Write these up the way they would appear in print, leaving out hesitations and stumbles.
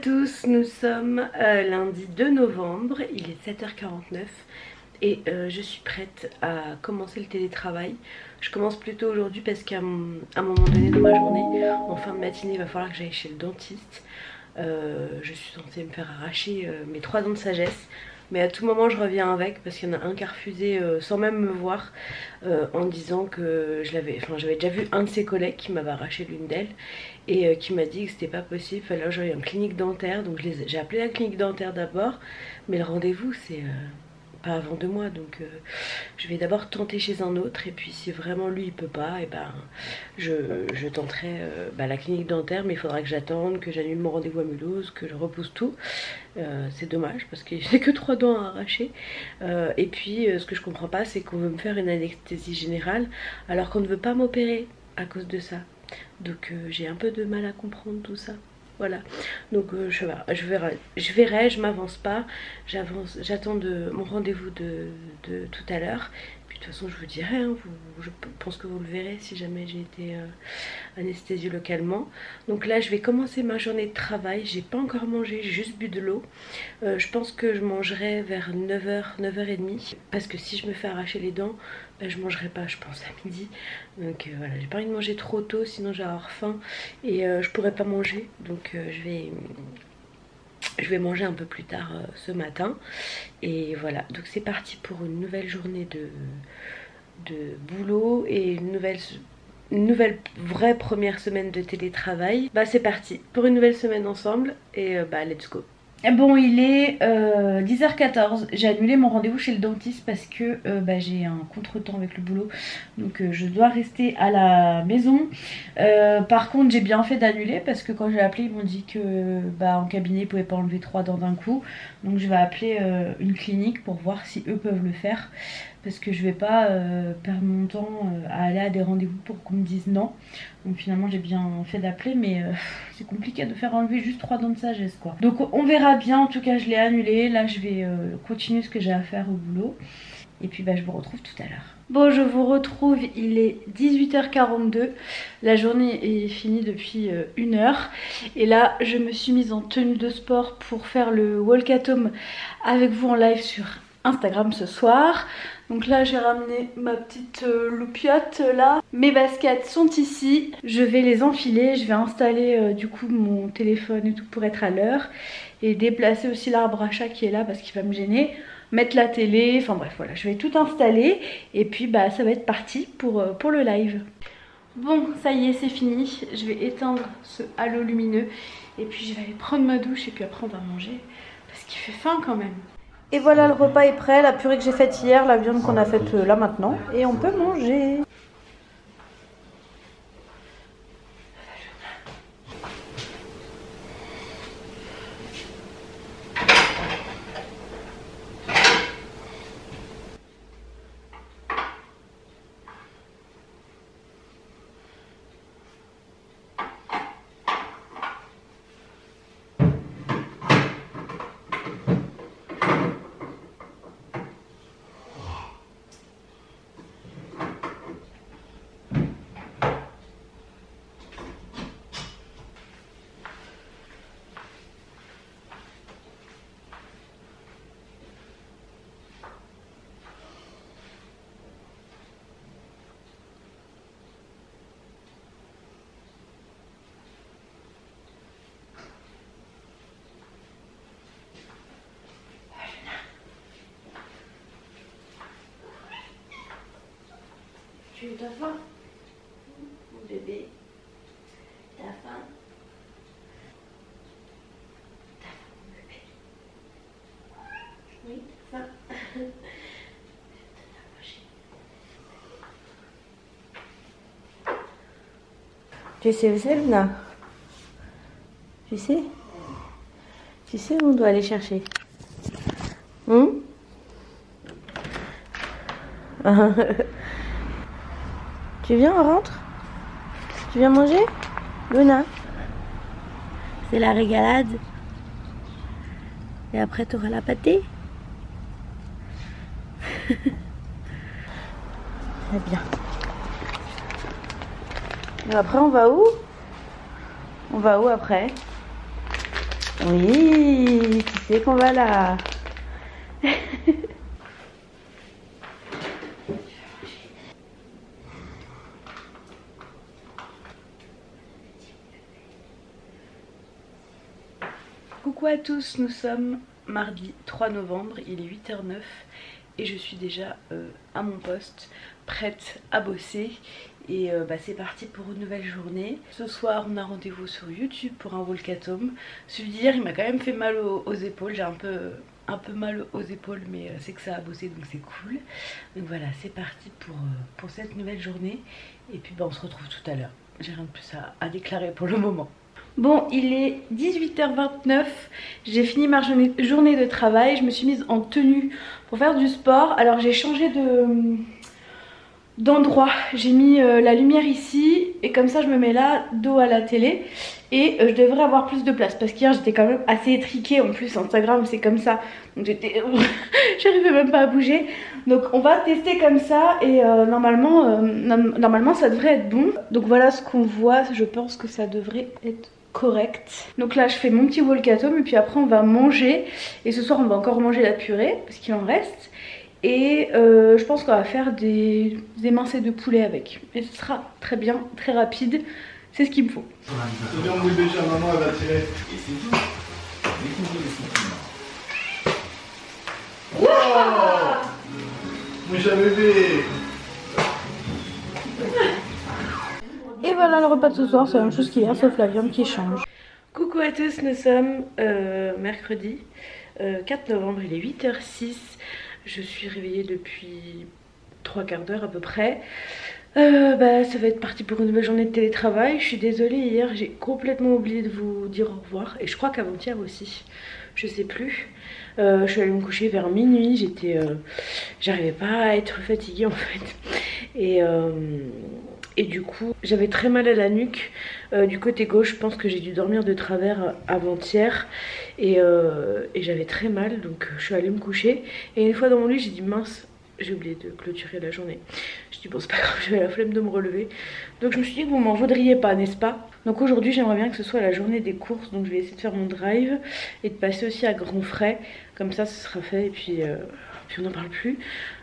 tous, nous sommes lundi 2 novembre, il est 7h49 et je suis prête à commencer le télétravail. Je commence plutôt aujourd'hui parce qu'à un moment donné dans ma journée, en fin de matinée, il va falloir que j'aille chez le dentiste. Je suis censée me faire arracher mes 3 dents de sagesse. Mais à tout moment je reviens avec parce qu'il y en a un qui a refusé sans même me voir en disant que j'avais déjà vu un de ses collègues qui m'avait arraché l'une d'elles et qui m'a dit que c'était pas possible, fallait que j'aille en clinique dentaire. Donc j'ai appelé la clinique dentaire d'abord, mais le rendez-vous c'est pas avant 2 mois, donc je vais d'abord tenter chez un autre et puis si vraiment lui il peut pas, et ben je tenterai la clinique dentaire, mais il faudra que j'attende, que j'annule mon rendez-vous à Mulhouse, que je repousse tout. C'est dommage parce que j'ai que 3 dents à arracher et puis ce que je comprends pas, c'est qu'on veut me faire une anesthésie générale alors qu'on ne veut pas m'opérer à cause de ça, donc j'ai un peu de mal à comprendre tout ça. Voilà, donc je verrai, je m'avance pas, j'attends mon rendez-vous de tout à l'heure. Puis de toute façon je vous dirai, hein, je pense que vous le verrez si jamais j'ai été anesthésiée localement. Donc là je vais commencer ma journée de travail, j'ai pas encore mangé, j'ai juste bu de l'eau. Je pense que je mangerai vers 9h, 9h30, parce que si je me fais arracher les dents, je mangerai pas, je pense, à midi. Donc voilà, j'ai pas envie de manger trop tôt, sinon j'ai avoir faim et je pourrais pas manger. Donc je vais manger un peu plus tard ce matin. Et voilà, donc c'est parti pour une nouvelle journée de boulot et une nouvelle vraie première semaine de télétravail. Bah c'est parti pour une nouvelle semaine ensemble et let's go. Bon, il est 10h14, j'ai annulé mon rendez-vous chez le dentiste parce que j'ai un contretemps avec le boulot, donc je dois rester à la maison. Par contre j'ai bien fait d'annuler parce que quand j'ai appelé ils m'ont dit que en cabinet ils pouvaient pas enlever 3 dents d'un coup, donc je vais appeler une clinique pour voir si eux peuvent le faire, parce que je vais pas perdre mon temps à aller à des rendez-vous pour qu'on me dise non. Donc finalement j'ai bien fait d'appeler, mais c'est compliqué de faire enlever juste 3 dents de sagesse quoi. Donc on verra bien, en tout cas je l'ai annulé. Là je vais continuer ce que j'ai à faire au boulot. Et puis je vous retrouve tout à l'heure. Bon, je vous retrouve, il est 18h42. La journée est finie depuis 1 heure. Et là je me suis mise en tenue de sport pour faire le walk at home avec vous en live sur Instagram ce soir. Donc là j'ai ramené ma petite loupiote là. Mes baskets sont ici. Je vais les enfiler. Je vais installer du coup mon téléphone et tout pour être à l'heure. Et déplacer aussi l'arbre à chat qui est là parce qu'il va me gêner. Mettre la télé. Enfin bref voilà, je vais tout installer. Et puis ça va être parti pour le live. Bon, ça y est, c'est fini. Je vais éteindre ce halo lumineux. Et puis je vais aller prendre ma douche et puis après on va manger. Parce qu'il fait faim quand même. Et voilà, le repas est prêt, la purée que j'ai faite hier, la viande qu'on a faite là maintenant. Et on peut manger. Tu as faim, mon bébé? T'as faim? T'as faim, mon bébé? Oui, t'as faim? Tu sais où c'est, Luna? Tu sais? Tu sais où on doit aller chercher? Tu viens, on rentre? Tu viens manger? Luna? C'est la régalade. Et après tu auras la pâtée. Très bien. Et après on va où? On va où après? Oui, tu sais qu'on va là. Coucou à tous, nous sommes mardi 3 novembre, il est 8h09 et je suis déjà à mon poste, prête à bosser. Et c'est parti pour une nouvelle journée. Ce soir on a rendez-vous sur YouTube pour un Volcatom. Celui d'hier il m'a quand même fait mal aux épaules, j'ai un peu mal aux épaules mais c'est que ça a bossé donc c'est cool. Donc voilà, c'est parti pour cette nouvelle journée. Et puis on se retrouve tout à l'heure. J'ai rien de plus à déclarer pour le moment. Bon, il est 18h29, j'ai fini ma journée de travail, je me suis mise en tenue pour faire du sport. Alors j'ai changé d'endroit, j'ai mis la lumière ici et comme ça je me mets là, dos à la télé. Et je devrais avoir plus de place parce qu'hier j'étais quand même assez étriquée, en plus Instagram c'est comme ça. Donc j'arrivais même pas à bouger. Donc on va tester comme ça et normalement ça devrait être bon. Donc voilà ce qu'on voit, je pense que ça devrait être correct. Donc là je fais mon petit Volcatom et puis après on va manger. Et ce soir on va encore manger la purée parce qu'il en reste. Et je pense qu'on va faire des émincés de poulet avec. Et ce sera très bien, très rapide. C'est ce qu'il me faut. C'est bien, oui, déjà, maman, elle va tirer. Et c'est tout. Wow, mon chat bébé. Et voilà, le repas de ce soir, c'est la même chose qu'hier, sauf la viande qui change. Coucou à tous, nous sommes mercredi 4 novembre, il est 8h06. Je suis réveillée depuis 3 quarts d'heure à peu près. Ça va être parti pour une nouvelle journée de télétravail. Je suis désolée, hier j'ai complètement oublié de vous dire au revoir. Et je crois qu'avant-hier aussi, je sais plus. Je suis allée me coucher vers minuit. J'arrivais pas à être fatiguée en fait. Et du coup j'avais très mal à la nuque du côté gauche. Je pense que j'ai dû dormir de travers avant-hier. Et j'avais très mal, donc je suis allée me coucher. Et une fois dans mon lit j'ai dit mince, j'ai oublié de clôturer la journée. Je me suis dit bon c'est pas grave, j'avais la flemme de me relever. Donc je me suis dit que vous m'en voudriez pas, n'est-ce pas? Donc aujourd'hui j'aimerais bien que ce soit la journée des courses. Donc je vais essayer de faire mon drive et de passer aussi à grands frais. Comme ça ce sera fait et puis on n'en parle plus.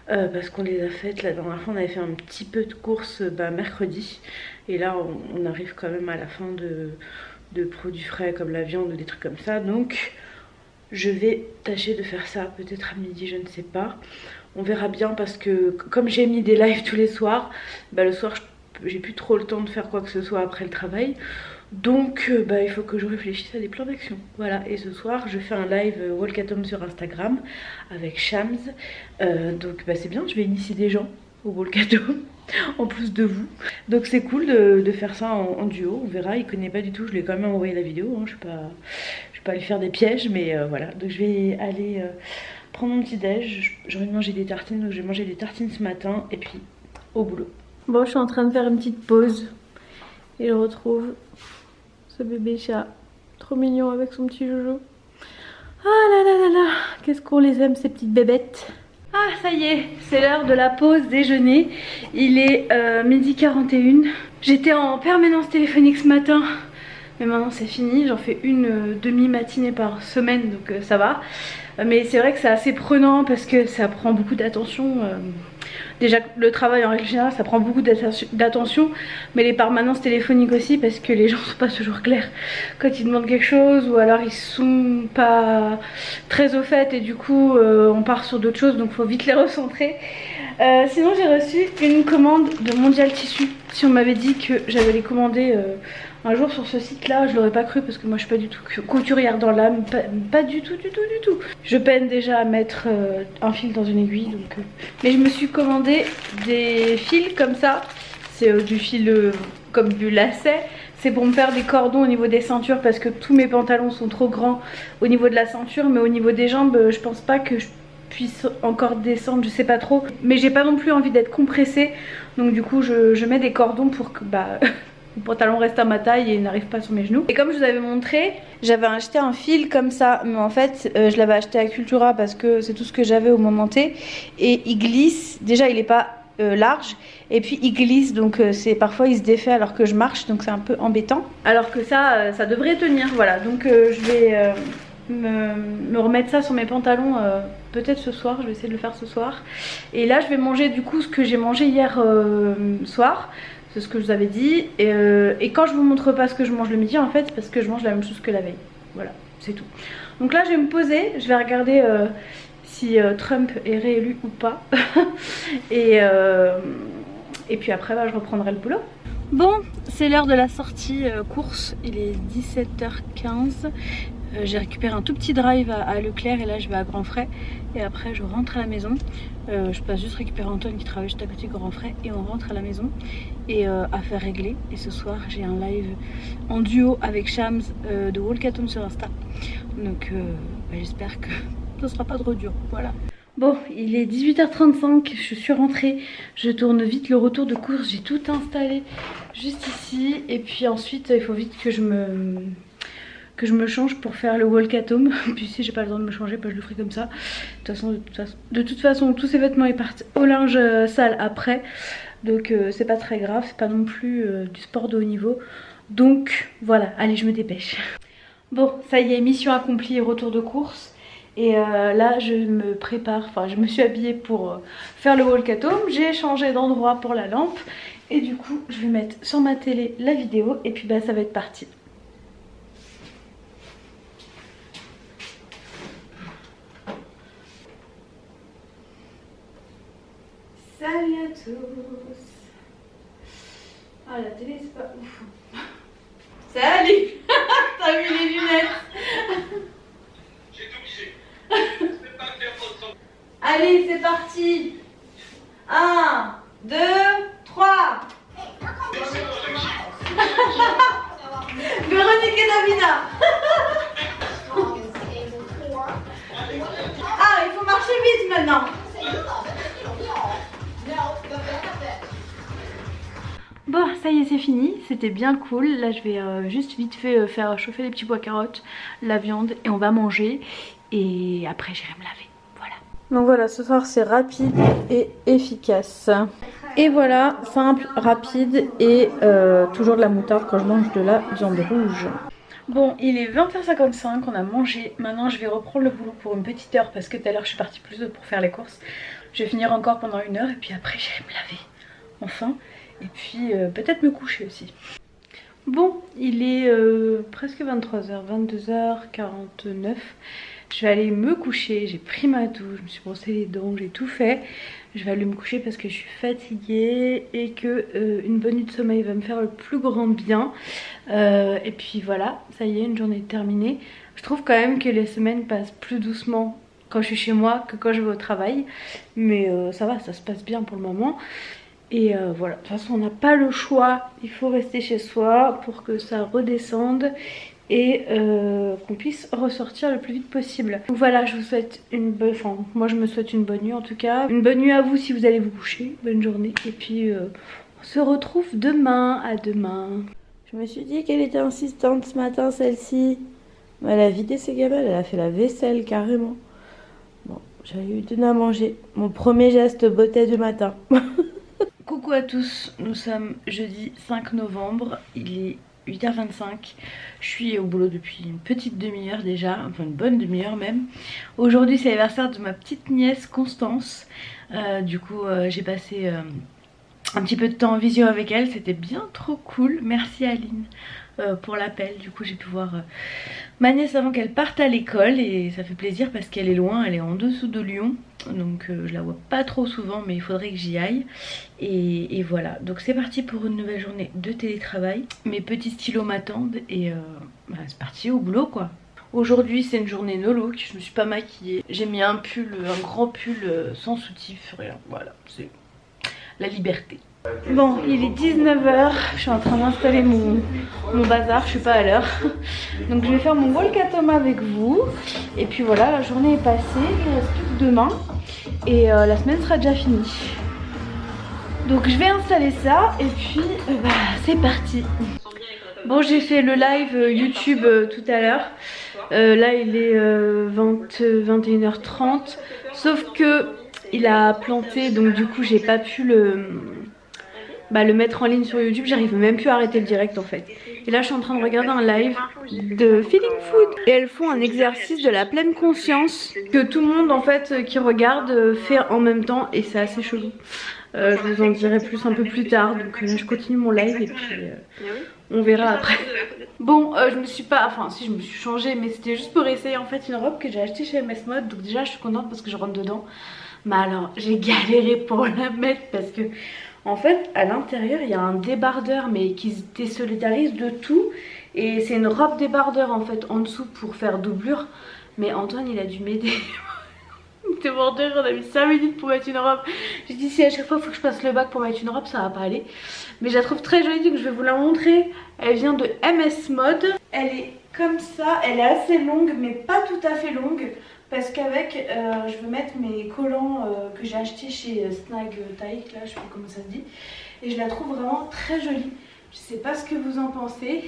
Parce qu'on les a faites, la dernière fois on avait fait un petit peu de courses mercredi. Et là on arrive quand même à la fin de produits frais comme la viande ou des trucs comme ça. Donc je vais tâcher de faire ça peut-être à midi, je ne sais pas. On verra bien parce que comme j'ai mis des lives tous les soirs, le soir j'ai plus trop le temps de faire quoi que ce soit après le travail. Donc il faut que je réfléchisse à des plans d'action. Voilà, et ce soir je fais un live Volcatom sur Instagram avec Shams. Donc c'est bien, je vais initier des gens au Volcatom en plus de vous. Donc c'est cool de faire ça en duo, on verra. Il connaît pas du tout, je lui ai quand même envoyé la vidéo, hein. Je vais pas lui faire des pièges, mais voilà. Donc je vais aller prendre mon petit déj. J'ai envie de manger des tartines, donc je vais manger des tartines ce matin et puis au boulot. Bon, je suis en train de faire une petite pause et je retrouve ce bébé chat trop mignon avec son petit joujou. Ah là là là là, qu'est-ce qu'on les aime ces petites bébêtes. Ah ça y est, c'est l'heure de la pause déjeuner. Il est 12h41. J'étais en permanence téléphonique ce matin, mais maintenant c'est fini. J'en fais une demi-matinée par semaine, donc ça va. Mais c'est vrai que c'est assez prenant parce que ça prend beaucoup d'attention. Déjà le travail en règle générale ça prend beaucoup d'attention, mais les permanences téléphoniques aussi parce que les gens sont pas toujours clairs quand ils demandent quelque chose, ou alors ils sont pas très au fait et du coup on part sur d'autres choses, donc faut vite les recentrer. Sinon j'ai reçu une commande de Mondial Tissu. Si on m'avait dit que j'allais les commander un jour sur ce site là, je l'aurais pas cru parce que moi je suis pas du tout couturière dans l'âme, pas du tout. Je peine déjà à mettre un fil dans une aiguille, donc mais je me suis commandé des fils comme ça. C'est du fil comme du lacet. C'est pour me faire des cordons au niveau des ceintures parce que tous mes pantalons sont trop grands au niveau de la ceinture, mais au niveau des jambes je pense pas que je puisse encore descendre, je sais pas trop. Mais j'ai pas non plus envie d'être compressée, donc du coup je mets des cordons pour que le pantalon reste à ma taille et n'arrive pas sur mes genoux. Et comme je vous avais montré, j'avais acheté un fil comme ça, mais en fait je l'avais acheté à Cultura parce que c'est tout ce que j'avais au moment T. Et il glisse, déjà il est pas large et puis il glisse, donc c'est parfois il se défait alors que je marche, donc c'est un peu embêtant. Alors que ça devrait tenir, voilà. Donc je vais me remettre ça sur mes pantalons peut-être ce soir, je vais essayer de le faire ce soir. Et là je vais manger du coup ce que j'ai mangé hier soir, c'est ce que je vous avais dit. Et quand je vous montre pas ce que je mange le midi, en fait c'est parce que je mange la même chose que la veille. Voilà, c'est tout. Donc là je vais me poser, je vais regarder si Trump est réélu ou pas. et puis après je reprendrai le boulot. Bon, c'est l'heure de la sortie course, il est 17h15. J'ai récupéré un tout petit drive à Leclerc et là je vais à Grand Frais et après je rentre à la maison. Je passe juste récupérer Antoine qui travaille juste à côté de Grand Frais et on rentre à la maison et affaire réglée. Et ce soir j'ai un live en duo avec Shams de Walkathon sur Insta, donc j'espère que ce sera pas trop dur, voilà. Bon, il est 18h35, je suis rentrée, je tourne vite le retour de course, j'ai tout installé juste ici et puis ensuite il faut vite que je me change pour faire le walkathon. Puis si j'ai pas le temps de me changer, bah, je le ferai comme ça. De toute façon tous ces vêtements ils partent au linge sale après, donc c'est pas très grave, c'est pas non plus du sport de haut niveau. Donc voilà, allez je me dépêche. Bon ça y est, mission accomplie, retour de course. Et là je me prépare, enfin je me suis habillée pour faire le walkathon. J'ai changé d'endroit pour la lampe. Et du coup je vais mettre sur ma télé la vidéo et puis bah ça va être parti. Salut à tous. Ah la télé c'est pas ouf. Salut. T'as vu les lunettes? J'ai tout misé. Allez c'est parti. 1, 2, 3. Véronique et Davina. Ah il faut marcher vite maintenant. Bon ça y est c'est fini, c'était bien cool. Là je vais juste vite fait faire chauffer les petits pois carottes, la viande et on va manger. Et après j'irai me laver, voilà. Donc voilà, ce soir c'est rapide et efficace. Et voilà, simple, rapide et toujours de la moutarde quand je mange de la viande rouge. Bon il est 20h55, on a mangé. Maintenant je vais reprendre le boulot pour une petite heure parce que tout à l'heure je suis partie plus tôt pour faire les courses. Je vais finir encore pendant 1 heure et puis après j'irai me laver, enfin. Et puis peut-être me coucher aussi. Bon, il est presque 23h, 22h49. Je vais aller me coucher, j'ai pris ma douche, je me suis brossé les dents, j'ai tout fait. Je vais aller me coucher parce que je suis fatiguée et que une bonne nuit de sommeil va me faire le plus grand bien. Et puis voilà, ça y est, une journée terminée. Je trouve quand même que les semaines passent plus doucement quand je suis chez moi que quand je vais au travail. Mais ça va, ça se passe bien pour le moment. Et voilà, de toute façon on n'a pas le choix, il faut rester chez soi pour que ça redescende et qu'on puisse ressortir le plus vite possible. Donc voilà, je vous souhaite une bonne, enfin moi je me souhaite une bonne nuit en tout cas. Une bonne nuit à vous si vous allez vous coucher, bonne journée. Et puis on se retrouve demain, à demain. Je me suis dit qu'elle était insistante ce matin celle-ci. Elle a vidé ses gamelles, elle a fait la vaisselle carrément. Bon, j'allais lui donner à manger. Mon premier geste beauté du matin. Coucou à tous, nous sommes jeudi 5 novembre, il est 8h25, je suis au boulot depuis une petite demi-heure déjà, enfin une bonne demi-heure même. Aujourd'hui c'est l'anniversaire de ma petite nièce Constance, du coup j'ai passé un petit peu de temps en visio avec elle, c'était bien trop cool, merci Aline pour l'appel. Du coup j'ai pu voir ma nièce avant qu'elle parte à l'école et ça fait plaisir parce qu'elle est loin, elle est en dessous de Lyon, donc je la vois pas trop souvent mais il faudrait que j'y aille. Et voilà, donc c'est parti pour une nouvelle journée de télétravail. Mes petits stylos m'attendent et bah, c'est parti au boulot quoi. Aujourd'hui c'est une journée no look, je me suis pas maquillée, j'ai mis un pull, un grand pull sans soutif, rien, voilà, c'est la liberté. Bon, il est 19h, je suis en train d'installer mon bazar, je suis pas à l'heure. Donc je vais faire mon walkathon avec vous. Et puis voilà, la journée est passée, il reste plus que demain. Et la semaine sera déjà finie. Donc je vais installer ça et puis bah, c'est parti. Bon, j'ai fait le live YouTube tout à l'heure. Là il est 21h30. Sauf que il a planté, donc du coup j'ai pas pu le mettre en ligne sur YouTube. J'arrive même plus à arrêter le direct en fait. Et là je suis en train de regarder un live de Feeling Food et elles font un exercice de la pleine conscience que tout le monde en fait qui regarde fait en même temps et c'est assez chelou. Je vous en dirai plus un peu plus tard, donc là je continue mon live et puis on verra après. Bon, je me suis pas, enfin si je me suis changée, mais c'était juste pour essayer en fait une robe que j'ai achetée chez MS Mode. Donc déjà je suis contente parce que je rentre dedans. Mais alors j'ai galéré pour la mettre parce que en fait à l'intérieur il y a un débardeur mais qui se désolidarise de tout. Et c'est une robe débardeur en fait en dessous pour faire doublure. Mais Antoine il a dû m'aider. T'es mort de rire, on a mis 5 minutes pour mettre une robe. J'ai dit si à chaque fois il faut que je passe le bac pour mettre une robe, ça va pas aller. Mais je la trouve très jolie donc je vais vous la montrer. Elle vient de MS Mode. Elle est comme ça, elle est assez longue mais pas tout à fait longue. Parce qu'avec je veux mettre mes collants que j'ai acheté chez Snag Taïk, là je sais pas comment ça se dit. Et je la trouve vraiment très jolie. Je sais pas ce que vous en pensez.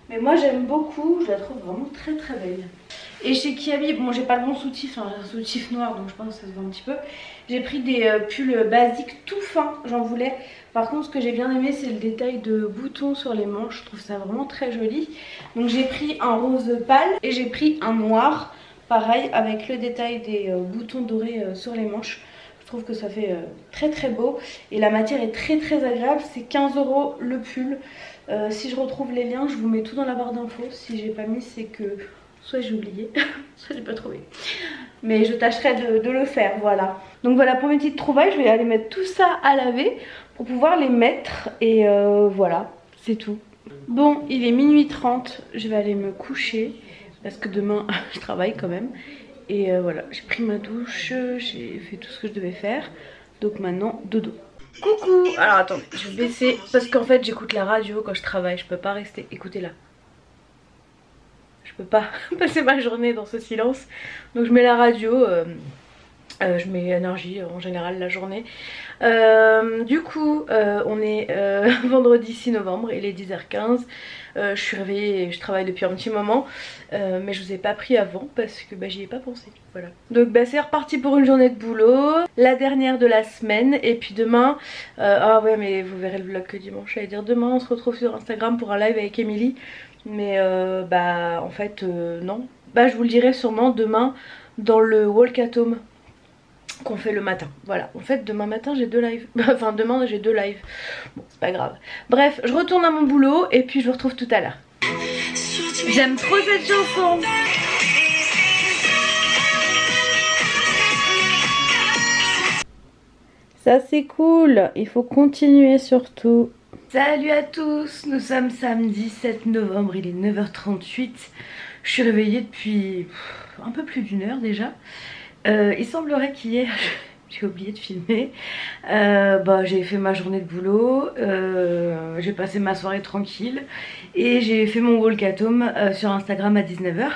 Mais moi j'aime beaucoup, je la trouve vraiment très très belle. Et chez Kiabi, bon j'ai pas le bon soutif, hein, j'ai un soutif noir donc je pense que ça se voit un petit peu. J'ai pris des pulls basiques tout fins, j'en voulais. Par contre ce que j'ai bien aimé c'est le détail de boutons sur les manches, je trouve ça vraiment très joli. Donc j'ai pris un rose pâle et j'ai pris un noir, pareil avec le détail des boutons dorés sur les manches. Je trouve que ça fait très très beau et la matière est très très agréable, c'est 15 € le pull. Si je retrouve les liens je vous mets tout dans la barre d'infos, si j'ai pas mis c'est que soit j'ai oublié, soit j'ai pas trouvé. Mais je tâcherai de le faire, voilà. Donc voilà pour mes petites trouvailles, je vais aller mettre tout ça à laver pour pouvoir les mettre. Et voilà, c'est tout. Bon, il est minuit 30, je vais aller me coucher. Parce que demain, je travaille quand même. Et voilà, j'ai pris ma douche, j'ai fait tout ce que je devais faire. Donc maintenant, dodo. Coucou! Alors attendez, je vais baisser. Parce qu'en fait, j'écoute la radio quand je travaille, je peux pas rester. Écoutez-la. Je peux pas passer ma journée dans ce silence. Donc je mets la radio, je mets énergie en général la journée. Du coup on est vendredi 6 novembre, il est 10h15. Je suis réveillée et je travaille depuis un petit moment. Mais je vous ai pas pris avant parce que j'y ai pas pensé. Voilà. Donc c'est reparti pour une journée de boulot. La dernière de la semaine. Et puis demain, ah ouais mais vous verrez le vlog que dimanche. J'allais dire demain on se retrouve sur Instagram pour un live avec Émilie. Mais en fait non. Je vous le dirai sûrement demain dans le walk at home qu'on fait le matin. Voilà, en fait demain matin j'ai 2 lives. Enfin demain j'ai 2 lives. Bon c'est pas grave. Bref, je retourne à mon boulot et puis je vous retrouve tout à l'heure. J'aime trop cette chanson. Ça c'est cool, il faut continuer surtout. Salut à tous, nous sommes samedi 7 novembre, il est 9h38. Je suis réveillée depuis un peu plus d'1 heure déjà. Il semblerait qu'hier j'ai oublié de filmer. J'ai fait ma journée de boulot, j'ai passé ma soirée tranquille et j'ai fait mon walk at home sur Instagram à 19h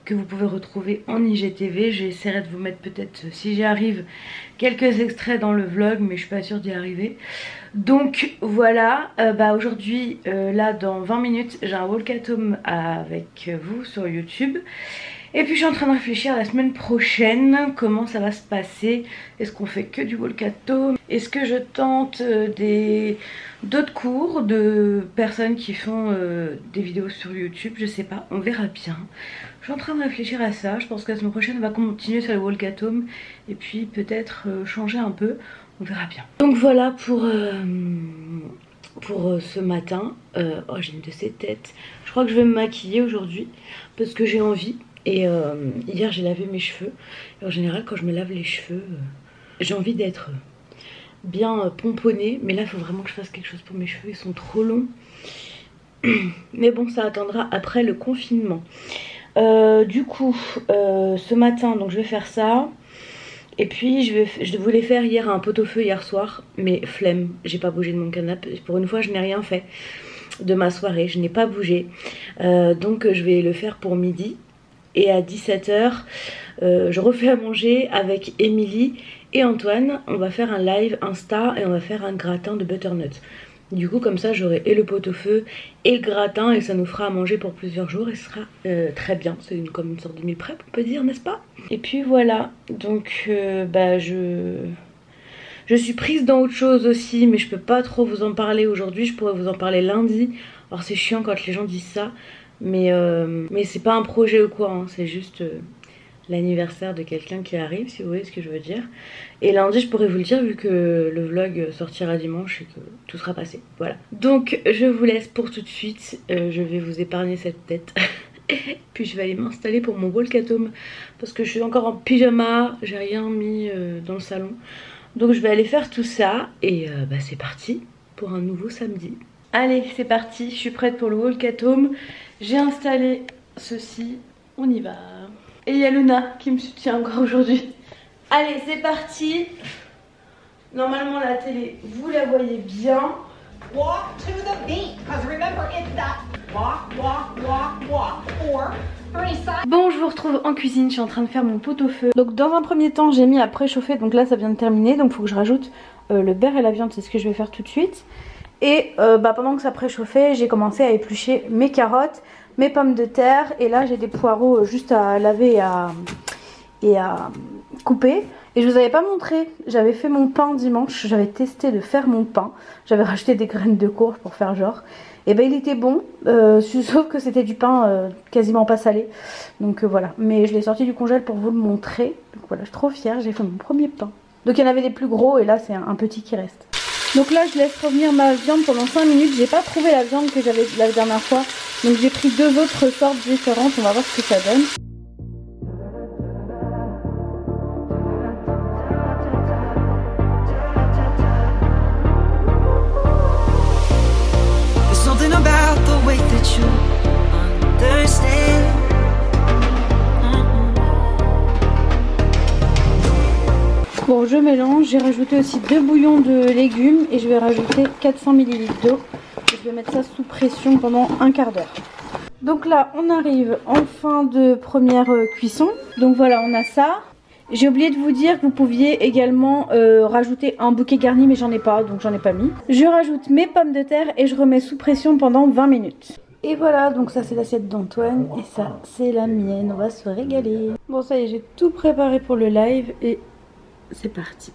que vous pouvez retrouver en IGTV. J'essaierai de vous mettre peut-être si j'y arrive quelques extraits dans le vlog mais je suis pas sûre d'y arriver. Donc voilà, aujourd'hui là dans 20 minutes j'ai un walk at home avec vous sur YouTube. Et puis je suis en train de réfléchir à la semaine prochaine, comment ça va se passer. Est-ce qu'on fait que du walk at home? Est-ce que je tente d'autres cours de personnes qui font des vidéos sur YouTube? Je sais pas, on verra bien. Je suis en train de réfléchir à ça, je pense que la semaine prochaine on va continuer sur le walk at home. Et puis peut-être changer un peu, on verra bien. Donc voilà pour ce matin. Oh j'ai une de ces têtes. Je crois que je vais me maquiller aujourd'hui parce que j'ai envie. Et hier j'ai lavé mes cheveux. Et en général quand je me lave les cheveux j'ai envie d'être bien pomponnée. Mais là il faut vraiment que je fasse quelque chose pour mes cheveux, ils sont trop longs. Mais bon ça attendra après le confinement. Du coup ce matin donc je vais faire ça. Et puis je voulais faire hier un pot-au-feu hier soir. Mais flemme, j'ai pas bougé de mon canapé. Pour une fois je n'ai rien fait de ma soirée, je n'ai pas bougé. Donc je vais le faire pour midi. Et à 17h, je refais à manger avec Émilie et Antoine. On va faire un live Insta et on va faire un gratin de butternut. Du coup comme ça j'aurai et le pot-au-feu et le gratin et ça nous fera à manger pour plusieurs jours et ce sera très bien. C'est comme une sorte de meal prep on peut dire, n'est-ce pas? Et puis voilà, donc bah je suis prise dans autre chose aussi mais je peux pas trop vous en parler aujourd'hui, je pourrais vous en parler lundi. Alors c'est chiant quand les gens disent ça mais c'est pas un projet ou quoi, hein, c'est juste... l'anniversaire de quelqu'un qui arrive, si vous voyez ce que je veux dire. Et lundi je pourrais vous le dire vu que le vlog sortira dimanche et que tout sera passé, voilà. Donc je vous laisse pour tout de suite, je vais vous épargner cette tête. Puis je vais aller m'installer pour mon walk-at-home parce que je suis encore en pyjama, j'ai rien mis dans le salon. Donc je vais aller faire tout ça et bah c'est parti pour un nouveau samedi. Allez c'est parti, je suis prête pour le walk-at-home. J'ai installé ceci, on y va. Et il y a Luna qui me soutient encore aujourd'hui. Allez c'est parti. Normalement la télé vous la voyez bien. Walk to the beat, because remember it's that walk, walk, walk, walk, or 35. Bon je vous retrouve en cuisine, je suis en train de faire mon pot-au-feu. Donc dans un premier temps j'ai mis à préchauffer, donc là ça vient de terminer. Donc il faut que je rajoute le beurre et la viande, c'est ce que je vais faire tout de suite. Et pendant que ça préchauffait j'ai commencé à éplucher mes carottes, mes pommes de terre et là j'ai des poireaux juste à laver et à couper. Et je vous avais pas montré, j'avais fait mon pain dimanche, j'avais testé de faire mon pain, j'avais rajouté des graines de courge pour faire genre. Et ben il était bon, sauf que c'était du pain quasiment pas salé, donc voilà. Mais je l'ai sorti du congèle pour vous le montrer, donc voilà, je suis trop fière, j'ai fait mon premier pain. Donc il y en avait des plus gros et là c'est un petit qui reste. Donc là je laisse revenir ma viande pendant 5 minutes, j'ai pas trouvé la viande que j'avais la dernière fois. Donc j'ai pris deux autres sortes différentes, on va voir ce que ça donne. Bon je mélange, j'ai rajouté aussi 2 bouillons de légumes et je vais rajouter 400 ml d'eau. Je vais mettre ça sous pression pendant un quart d'heure. Donc là on arrive en fin de première cuisson. Donc voilà on a ça. J'ai oublié de vous dire que vous pouviez également rajouter un bouquet garni mais j'en ai pas donc j'en ai pas mis. Je rajoute mes pommes de terre et je remets sous pression pendant 20 minutes. Et voilà donc ça c'est l'assiette d'Antoine et ça c'est la mienne, on va se régaler. Bon ça y est j'ai tout préparé pour le live et c'est parti.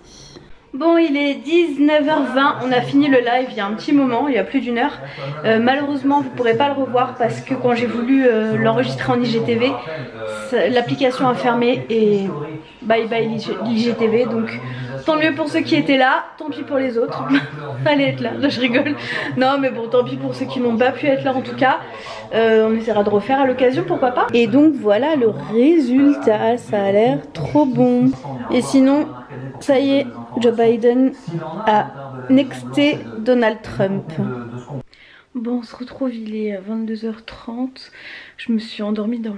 Bon il est 19h20, on a fini le live il y a un petit moment, il y a plus d'une heure. Malheureusement vous ne pourrez pas le revoir parce que quand j'ai voulu l'enregistrer en IGTV, l'application a fermé et bye bye l'IGTV. Donc tant mieux pour ceux qui étaient là, tant pis pour les autres. Fallait être là, je rigole. Non mais bon tant pis pour ceux qui n'ont pas pu être là en tout cas. On essaiera de refaire à l'occasion, pourquoi pas. Et donc voilà le résultat, ça a l'air trop bon. Et sinon ça y est, Joe Biden a nexté Donald Trump. Bon on se retrouve, il est 22h30. Je me suis endormie dans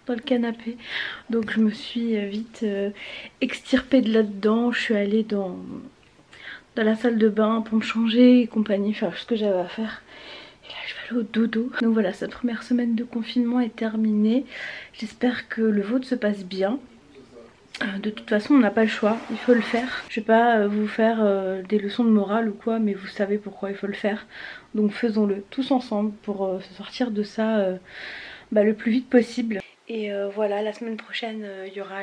le canapé. Donc je me suis vite extirpée de là-dedans. Je suis allée dans la salle de bain pour me changer et compagnie, faire ce que j'avais à faire. Et là je vais aller au dodo. Donc voilà, cette première semaine de confinement est terminée. J'espère que le vôtre se passe bien. De toute façon on n'a pas le choix, il faut le faire. Je vais pas vous faire des leçons de morale ou quoi, mais vous savez pourquoi il faut le faire. Donc faisons-le tous ensemble pour se sortir de ça le plus vite possible. Et voilà, la semaine prochaine il y aura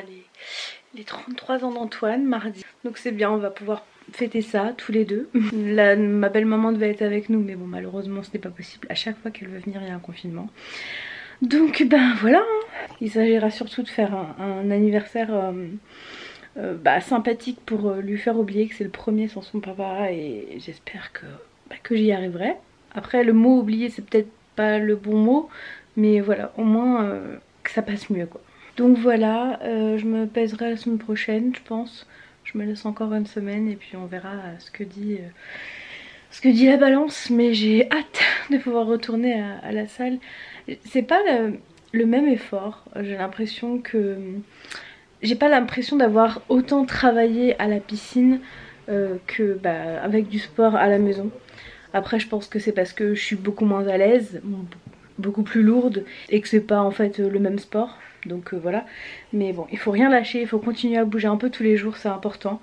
les 33 ans d'Antoine, mardi. Donc c'est bien, on va pouvoir fêter ça tous les deux. Ma belle maman devait être avec nous mais bon malheureusement ce n'est pas possible. À chaque fois qu'elle veut venir il y a un confinement. Donc ben voilà, il s'agira surtout de faire un anniversaire sympathique pour lui faire oublier que c'est le premier sans son papa et j'espère que j'y arriverai. Après le mot oublier c'est peut-être pas le bon mot mais voilà au moins que ça passe mieux quoi. Donc voilà, je me pèserai la semaine prochaine je pense, je me laisse encore une semaine et puis on verra ce que dit la balance, mais j'ai hâte de pouvoir retourner à la salle. C'est pas le même effort, j'ai l'impression que... J'ai pas l'impression d'avoir autant travaillé à la piscine que avec du sport à la maison. Après je pense que c'est parce que je suis beaucoup moins à l'aise. Bon, beaucoup plus lourde et que c'est pas en fait le même sport. Donc voilà, mais bon, il faut rien lâcher, il faut continuer à bouger un peu tous les jours, c'est important.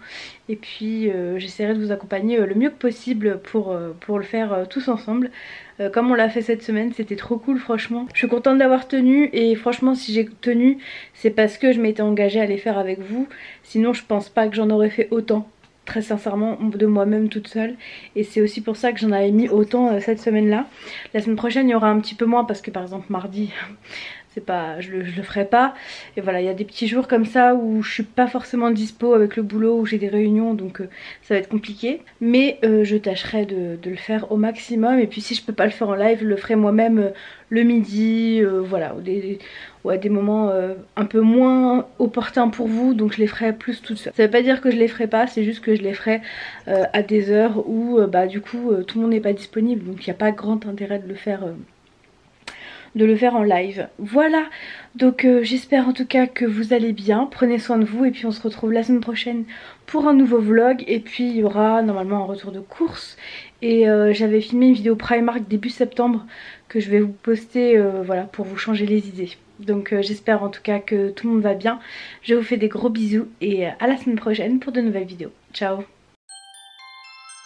Et puis j'essaierai de vous accompagner le mieux que possible pour le faire tous ensemble. Comme on l'a fait cette semaine, c'était trop cool franchement. Je suis contente d'avoir tenu et franchement si j'ai tenu, c'est parce que je m'étais engagée à les faire avec vous. Sinon je pense pas que j'en aurais fait autant. Très sincèrement de moi-même toute seule, et c'est aussi pour ça que j'en avais mis autant cette semaine là. La semaine prochaine il y aura un petit peu moins parce que par exemple mardi c'est pas, je le ferai pas, et voilà, il y a des petits jours comme ça où je suis pas forcément dispo avec le boulot, où j'ai des réunions, donc ça va être compliqué, mais je tâcherai de le faire au maximum. Et puis si je peux pas le faire en live, je le ferai moi-même le midi, voilà, ou à des moments un peu moins opportuns pour vous, donc je les ferai plus toute seule. Ça veut pas dire que je les ferai pas, c'est juste que je les ferai à des heures où bah du coup tout le monde n'est pas disponible, donc il n'y a pas grand intérêt de le faire en live. Voilà, donc j'espère en tout cas que vous allez bien, prenez soin de vous, et puis on se retrouve la semaine prochaine pour un nouveau vlog. Et puis il y aura normalement un retour de course, et j'avais filmé une vidéo Primark début septembre que je vais vous poster voilà, pour vous changer les idées. Donc j'espère en tout cas que tout le monde va bien. Je vous fais des gros bisous et à la semaine prochaine pour de nouvelles vidéos. Ciao.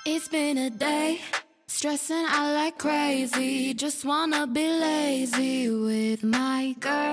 It's been a day, stressing out like crazy, just wanna be lazy with my girl.